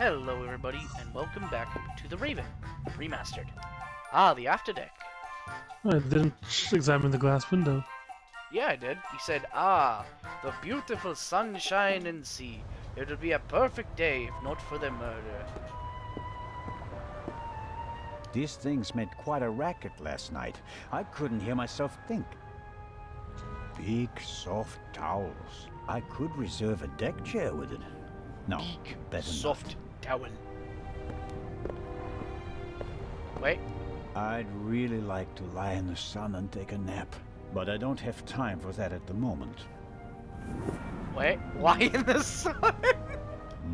Hello everybody, and welcome back to the Raven Remastered. Ah, the after deck. I didn't examine the glass window. Yeah, I did. He said, ah, the beautiful sunshine and sea. It would be a perfect day if not for the murder. These things made quite a racket last night. I couldn't hear myself think. Big, soft towels. I could reserve a deck chair with it. No, Big, better soft towel. Wait. I'd really like to lie in the sun and take a nap, but I don't have time for that at the moment. Wait, why in the sun?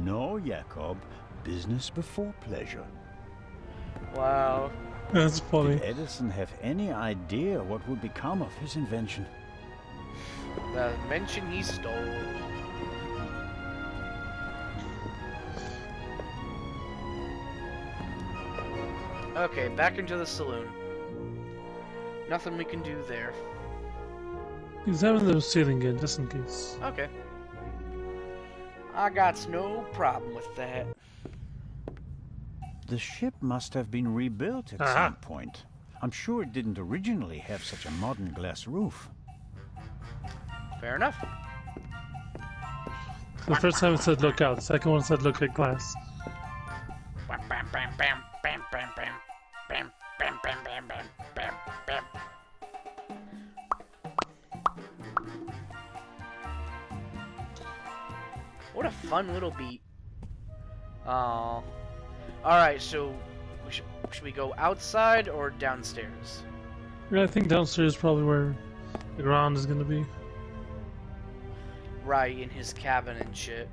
No, Jacob. Business before pleasure. Wow. That's funny. Did Edison have any idea what would become of his invention? The invention he stole. Okay, back into the saloon. Nothing we can do there. Examine the ceiling again, just in case. Okay. I got no problem with that. The ship must have been rebuilt at some point. I'm sure it didn't originally have such a modern glass roof. Fair enough. The first time it said look out, the second one said look at glass. Bam, bam, bam, bam, bam, bam, bam, bam, bam, bam, bam, bam, bam, bam. What a fun little beat. Oh. Alright, so should we go outside or downstairs? Yeah, I think downstairs is probably where the ground is going to be. Right, in his cabin and shit.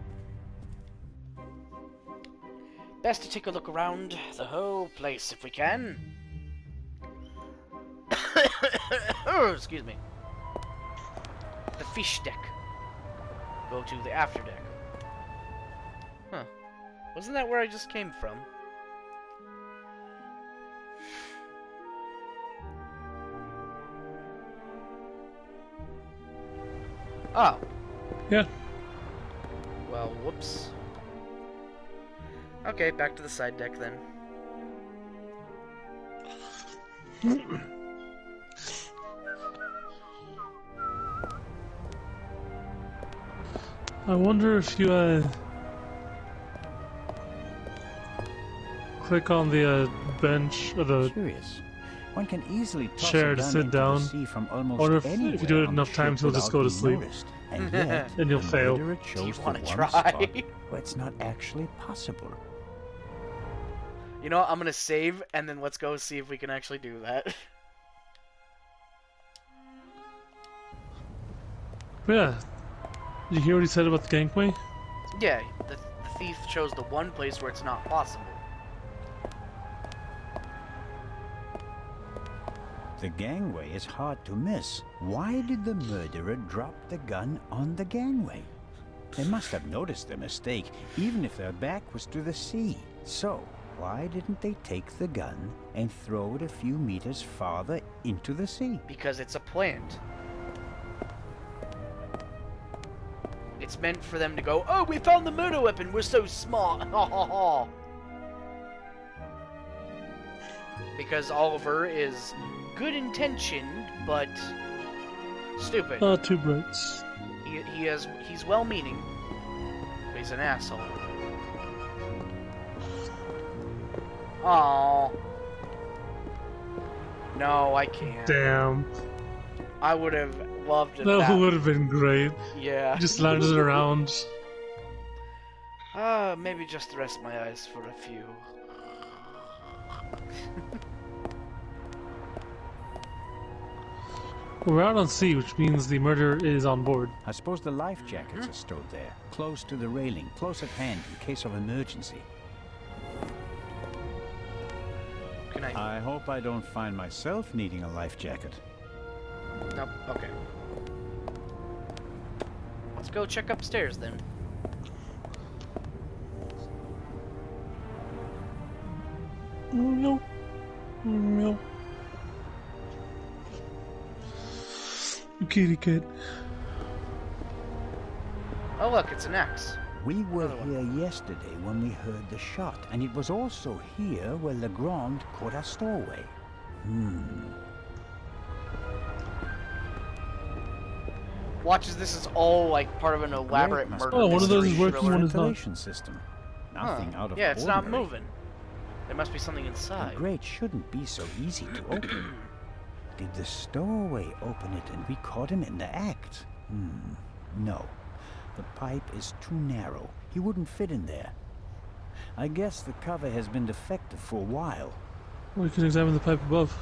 Best to take a look around the whole place if we can. Oh, excuse me. The fish deck. Go to the after deck. Huh. Wasn't that where I just came from? Oh. Yeah. Well, whoops. Okay, back to the side deck then. I wonder if you click on the bench or the Curious. One can easily toss chair a to gun sit into the down. sea from almost Or if anywhere you do it on enough the times, ship he'll just without go to being sleep. noticed. And yet, And you'll the fail. murderer Do you chose want the to one try? spot where it's not actually possible. You know what? I'm gonna save, and then let's go see if we can actually do that. But yeah. Did you hear what he said about the gangway? Yeah, the thief chose the one place where it's not possible. The gangway is hard to miss. Why did the murderer drop the gun on the gangway? They must have noticed their mistake, even if their back was to the sea. So, why didn't they take the gun and throw it a few meters farther into the sea? Because it's a plant. It's meant for them to go, oh, we found the murder weapon, we're so smart, ha ha ha. Because Oliver is good-intentioned, but stupid. Not too bright. He's well-meaning, but he's an asshole. Aww. No, I can't. Damn. I would have loved it. That would have been great. Yeah. Just landed around. Maybe just rest my eyes for a few. We're out on sea, which means the murderer is on board. I suppose the life jackets are stowed there, close to the railing, close at hand in case of emergency. Can I? I hope I don't find myself needing a life jacket. Nope. Okay. Let's go check upstairs then. No. No. Kitty cat. Oh look, it's an axe. We were Another one. here yesterday when we heard the shot, and it was also here where Legrand caught our stowaway. Watch as this is all like part of an elaborate Great, murder Oh, one of those mystery is working, thriller. one is not. ventilation system. Nothing out of Yeah, it's not ordinary. moving. There must be something The inside. grate shouldn't be so easy to open. Did the stowaway open it and we caught him in the act? No. The pipe is too narrow. He wouldn't fit in there. I guess the cover has been defective for a while. We can examine the pipe above.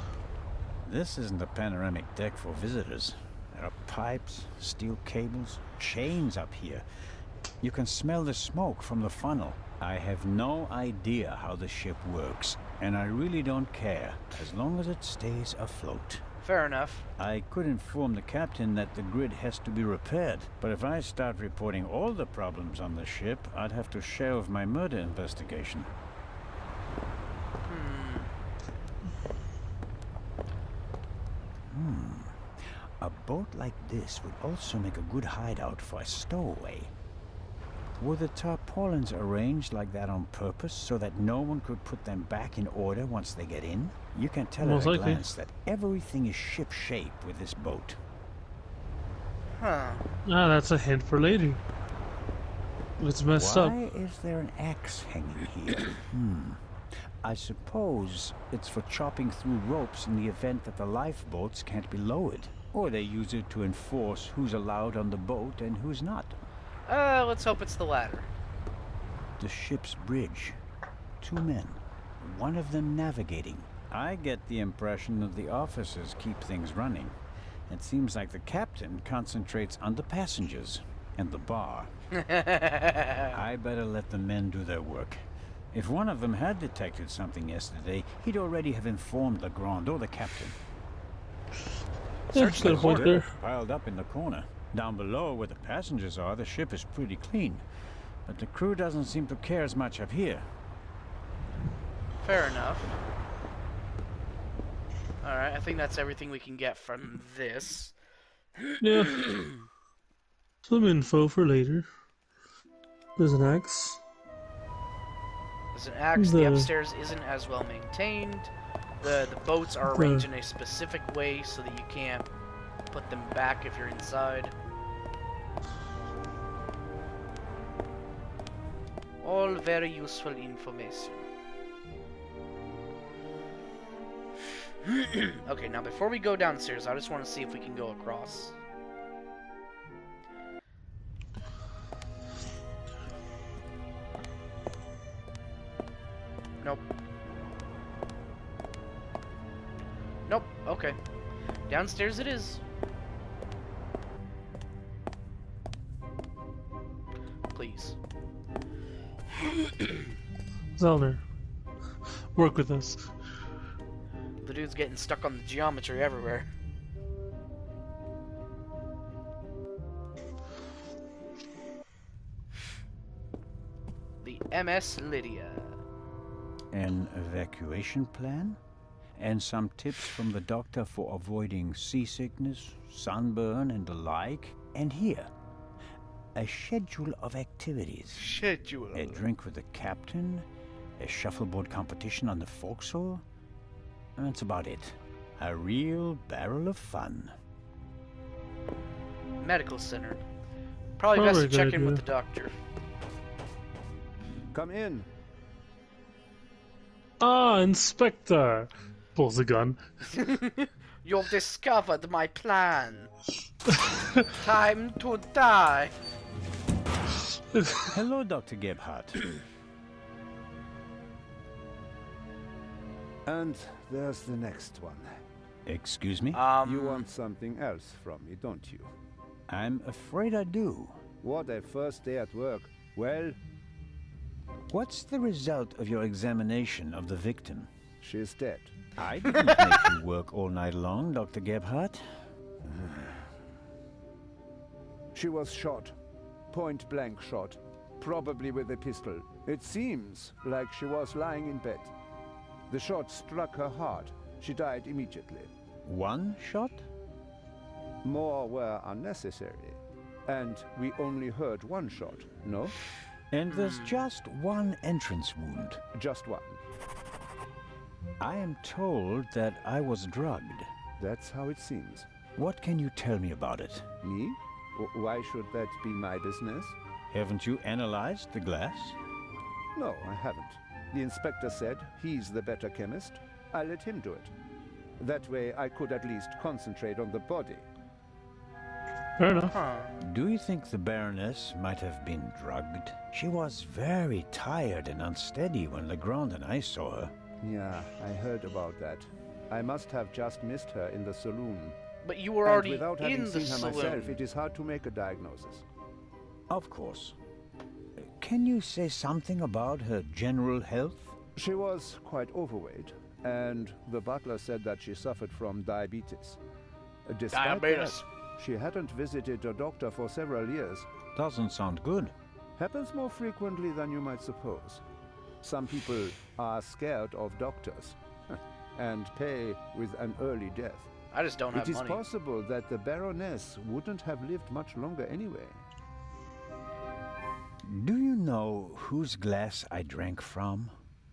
This isn't a panoramic deck for visitors. There are pipes, steel cables, chains up here. You can smell the smoke from the funnel. I have no idea how the ship works, and I really don't care, as long as it stays afloat. Fair enough. I could inform the captain that the grid has to be repaired, but if I start reporting all the problems on the ship, I'd have to shelve my murder investigation. A boat like this would also make a good hideout for a stowaway. Were the tarpaulins arranged like that on purpose so that no one could put them back in order once they get in? You can tell Most at a likely. glance that everything is ship-shape with this boat. Huh. Ah, that's a hint for later. It's messed up. Why is there an axe hanging here? I suppose it's for chopping through ropes in the event that the lifeboats can't be lowered. Or they use it to enforce who's allowed on the boat and who's not. Let's hope it's the latter. The ship's bridge. 2 men. One of them navigating. I get the impression that the officers keep things running. It seems like the captain concentrates on the passengers and the bar. I better let the men do their work. If one of them had detected something yesterday, he'd already have informed Legrand or the captain. Yeah, got a point there. Piled up in the corner. Down below where the passengers are, the ship is pretty clean. But the crew doesn't seem to care as much up here. Fair enough. Alright, I think that's everything we can get from this. Yeah. Some info for later. There's an axe. There's an axe, the upstairs isn't as well maintained. The boats are arranged in a specific way so that you can't put them back if you're inside. All very useful information. Okay, now before we go downstairs, I just want to see if we can go across. Nope. Nope, okay. Downstairs it is. Please. Zellner, work with us. The dude's getting stuck on the geometry everywhere. The MS Lydia. An evacuation plan? And some tips from the doctor for avoiding seasickness, sunburn, and the like. And here, a schedule of activities. Schedule. A drink with the captain, a shuffleboard competition on the forecastle. And that's about it. A real barrel of fun. Medical center. Probably best to Probably check good in with idea. the doctor. Come in. Ah, Inspector! Pulls a gun. You've discovered my plan. Time to die. Hello, Dr. Gebhardt. And there's the next one. Excuse me? You want something else from me, don't you? I'm afraid I do. What a first day at work. Well, What's the result of your examination of the victim? she's dead. I didn't make you work all night long, Dr. Gebhardt. She was shot. Point blank shot. Probably with a pistol. It seems like she was lying in bed. The shot struck her heart. She died immediately. One shot? More were unnecessary. And we only heard one shot, no? And there's just one entrance wound. Just one. I am told that I was drugged. That's how it seems. What can you tell me about it? Me? Why should that be my business? Haven't you analyzed the glass? No, I haven't. The inspector said he's the better chemist. I let him do it. That way I could at least concentrate on the body. Fair enough. Huh. Do you think the Baroness might have been drugged? She was very tired and unsteady when Legrand and I saw her. Yeah, I heard about that. I must have just missed her in the saloon. But you were And already without in having the seen her saloon. myself, it is hard to make a diagnosis. Of course. Can you say something about her general health? She was quite overweight, and the butler said that she suffered from diabetes. Despite Diabetes. that, she hadn't visited a doctor for several years. Doesn't sound good. Happens more frequently than you might suppose. Some people are scared of doctors and pay with an early death. I just don't have It is money. possible that the Baroness wouldn't have lived much longer anyway. Do you know whose glass I drank from?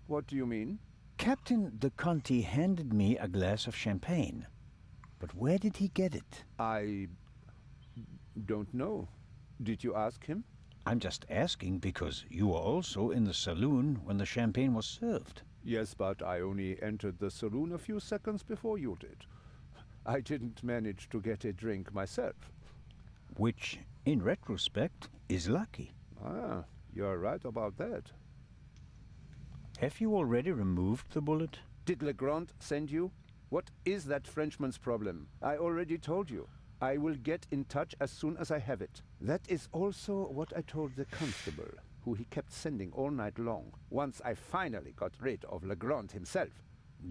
What do you mean? Captain de Conti handed me a glass of champagne. But where did he get it? I don't know. Did you ask him? I'm just asking because you were also in the saloon when the champagne was served. Yes, but I only entered the saloon a few seconds before you did. I didn't manage to get a drink myself. Which, in retrospect, is lucky. Ah, you're right about that. Have you already removed the bullet? Did Legrand send you? What is that Frenchman's problem? I already told you. I will get in touch as soon as I have it. That is also what I told the constable, who he kept sending all night long, once I finally got rid of Legrand himself.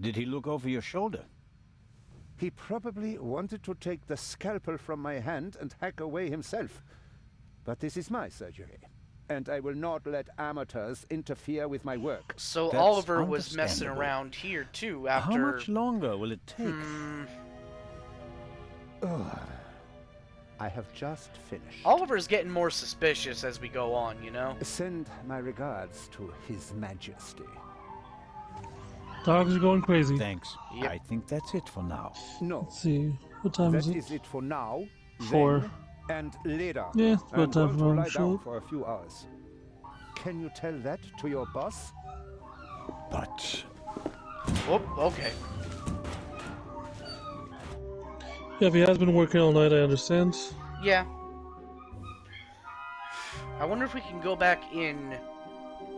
Did he look over your shoulder? He probably wanted to take the scalpel from my hand and hack away himself. But this is my surgery, and I will not let amateurs interfere with my work. So That's Oliver was messing understandable. around here too after. How much longer will it take? Ugh. I have just finished. Oliver's getting more suspicious as we go on, you know? Send my regards to His Majesty. Dogs are going crazy. Thanks. Yep. I think that's it for now. No, Let's see. What time that is it? is it for now. 4. then, and later. Yeah, it's I'm about time going for to one lie down short. for a few hours. Can you tell that to your boss? But Oh, okay. Yeah, if he has been working all night, I understand. Yeah. I wonder if we can go back in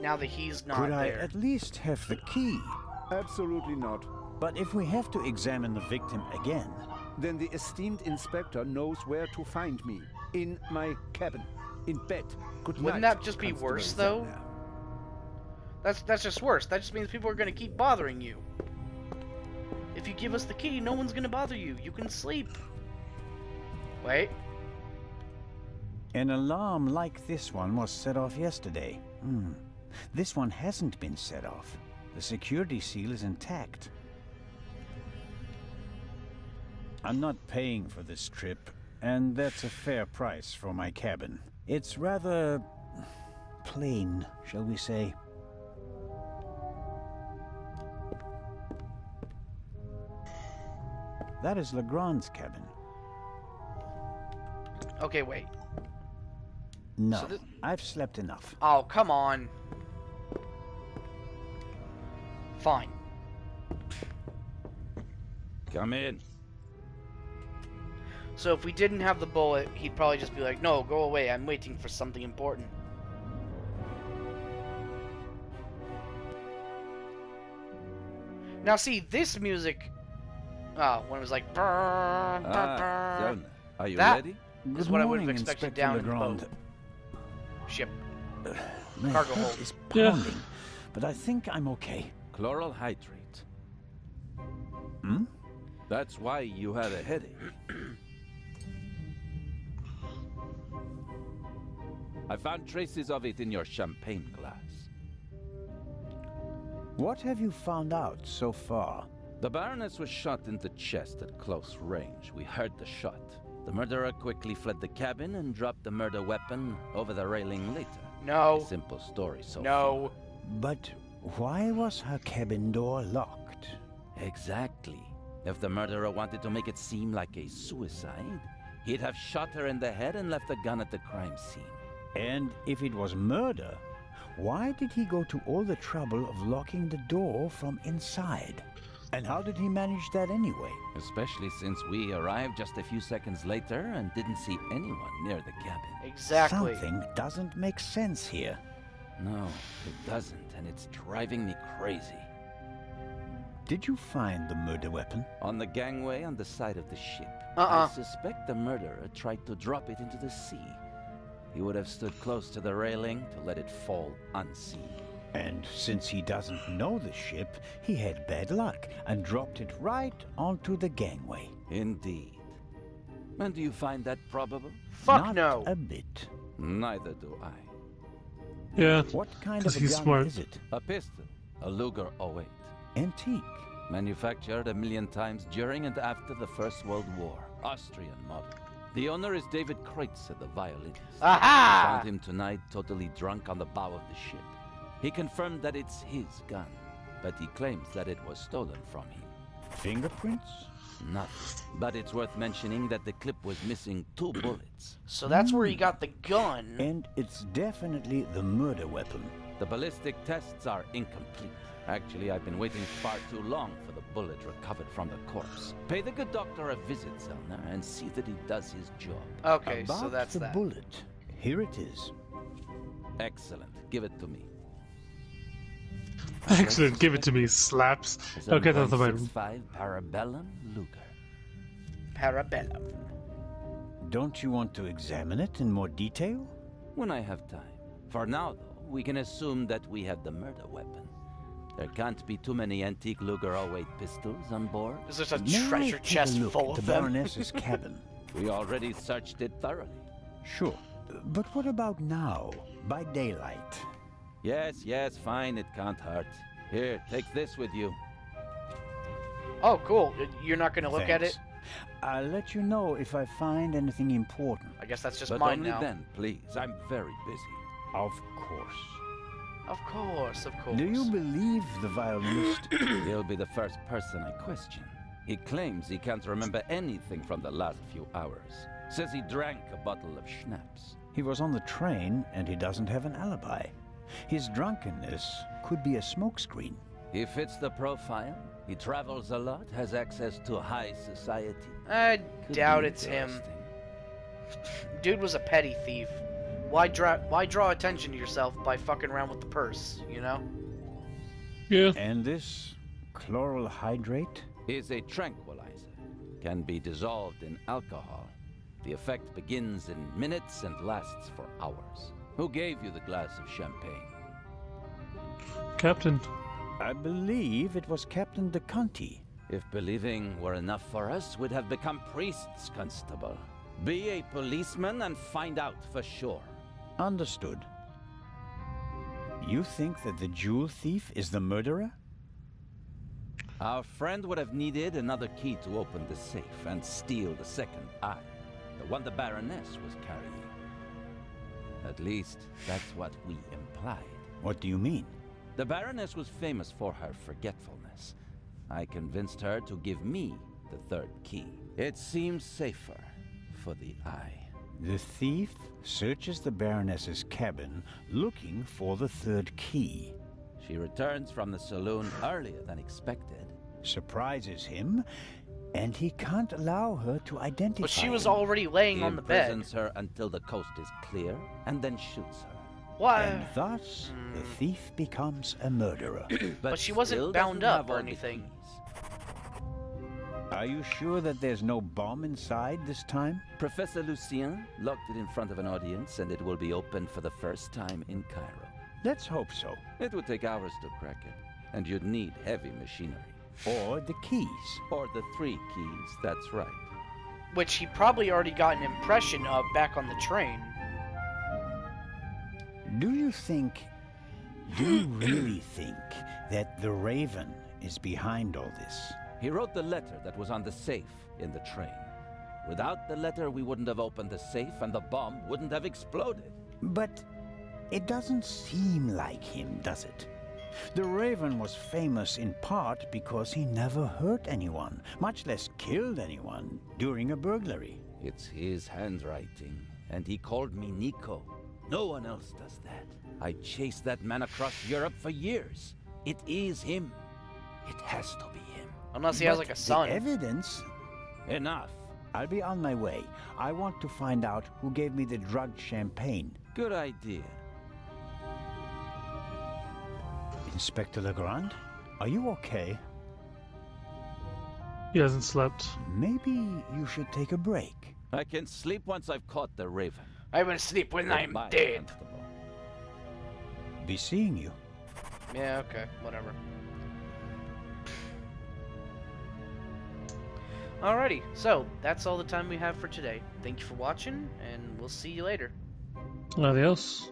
now that he's not could I there. at least have the key? Absolutely not. But if we have to examine the victim again, Then the esteemed inspector knows where to find me. In my cabin. In bed. Good night. Wouldn't that just be Constable worse, though? Zellner. That's just worse. That just means people are gonna keep bothering you. If you give us the key, no one's gonna bother you. You can sleep. Wait. an alarm like this one was set off yesterday. This one hasn't been set off. The security seal is intact. I'm not paying for this trip, and that's a fair price for my cabin. It's rather plain, shall we say. That is Legrand's cabin. Okay, wait. No, So this- I've slept enough. Oh, come on. Fine. Come in. So if we didn't have the bullet, he'd probably just be like, no, go away, I'm waiting for something important. Now see, this music, when it was like, brrr, brrr, brrr, Zellner, are you That- ready? is Good what I would have morning, expected Inspector down in the Legrand. boat. Ship. My Cargo head hold. is Yeah. pounding, but I think I'm okay. Chloral hydrate. Hmm? That's why you had a headache. I found traces of it in your champagne glass. What have you found out so far? The Baroness was shot in the chest at close range. We heard the shot. The murderer quickly fled the cabin and dropped the murder weapon over the railing later. No. A simple story so No. But why was her cabin door locked? far. Exactly. If the murderer wanted to make it seem like a suicide, he'd have shot her in the head and left the gun at the crime scene. And if it was murder, why did he go to all the trouble of locking the door from inside? And how did he manage that anyway? Especially since we arrived just a few seconds later and didn't see anyone near the cabin. Exactly. Something doesn't make sense here. No, it doesn't, and it's driving me crazy. Did you find the murder weapon? On the gangway on the side of the ship. Uh-uh. I suspect the murderer tried to drop it into the sea. He would have stood close to the railing to let it fall unseen. And since he doesn't know the ship, he had bad luck and dropped it right onto the gangway. Indeed. And do you find that probable? Fuck Not no. a bit. Neither do I. Yeah. What kind 'Cause of a he's gun smart. is it? A pistol, a Luger 08. Antique. Manufactured a million times during and after the First World War. Austrian model. The owner is David Kreutzer, the violinist. Aha! Found him tonight totally drunk on the bow of the ship. He confirmed that it's his gun, but he claims that it was stolen from him. Fingerprints? Nothing. But it's worth mentioning that the clip was missing 2 bullets. So that's where he got the gun. And it's definitely the murder weapon. The ballistic tests are incomplete. Actually, I've been waiting far too long for the bullet recovered from the corpse. Pay the good doctor a visit, Zellner, and see that he does his job. Okay, About so that's the that. bullet. Here it is. Excellent. Give it to me. Excellent. Give it to me. Slaps. Okay, that's fine. 7.65 Parabellum Luger. Parabellum. Don't you want to examine it in more detail? When I have time. For now, though, we can assume that we have the murder weapon. There can't be too many antique Luger 08 pistols on board. Is there a May I treasure take chest a look full at of the them? Baroness's cabin? We already searched it thoroughly. Sure. But what about now, by daylight? Yes, fine, it can't hurt. Here, take this with you. Oh, cool. You're not going to look at it? Thanks. I'll let you know if I find anything important. I guess that's just But mine only now. then, please. I'm very busy. Of course. Of course, of course. Do you believe the violinist? He'll be the first person I question. He claims he can't remember anything from the last few hours. Says he drank a bottle of schnapps. He was on the train and he doesn't have an alibi. His drunkenness could be a smokescreen. He fits the profile. He travels a lot, has access to high society. I Could doubt be it's him. interesting. Dude was a petty thief. Why draw attention to yourself by fucking around with the purse, you know? Yeah. And this chloral hydrate? Is a tranquilizer. Can be dissolved in alcohol. The effect begins in minutes and lasts for hours. Who gave you the glass of champagne? Captain. I believe it was Captain De Conti. If believing were enough for us, we'd have become priests, Constable. Be a policeman and find out for sure. Understood. You think that the jewel thief is the murderer? Our friend would have needed another key to open the safe and steal the second eye, the one the Baroness was carrying. At least, that's what we implied. What do you mean? The Baroness was famous for her forgetfulness. I convinced her to give me the third key. It seems safer for the eye. The thief searches the Baroness's cabin looking for the third key. She returns from the saloon earlier than expected. Surprises him, and he can't allow her to identify But she was him. already laying He on the bed. imprisons her until the coast is clear, and then shoots her. What? And thus, the thief becomes a murderer. But she wasn't still bound doesn't up have or all the anything. keys. Are you sure that there's no bomb inside this time? Professor Lucien locked it in front of an audience, and it will be opened for the first time in Cairo. Let's hope so. It would take hours to crack it, and you'd need heavy machinery. Or the keys. Or the 3 keys, that's right. Which he probably already got an impression of back on the train. Do you really think that the Raven is behind all this? He wrote the letter that was on the safe in the train. Without the letter, we wouldn't have opened the safe, and the bomb wouldn't have exploded. But It doesn't seem like him, does it? The Raven was famous in part because he never hurt anyone, much less killed anyone, during a burglary. It's his handwriting, and he called me Nico. No one else does that. I chased that man across Europe for years. It is him. It has to be him. Unless he has But like a son. the evidence... Enough. I'll be on my way. I want to find out who gave me the drugged champagne. Good idea. Inspector Legrand, are you okay? He hasn't slept. Maybe you should take a break. I can sleep once I've caught the Raven. I will sleep when I'm Goodbye, dead. Constable. Be seeing you. Yeah, okay, whatever. Alrighty, so that's all the time we have for today. Thank you for watching, and we'll see you later. Adios.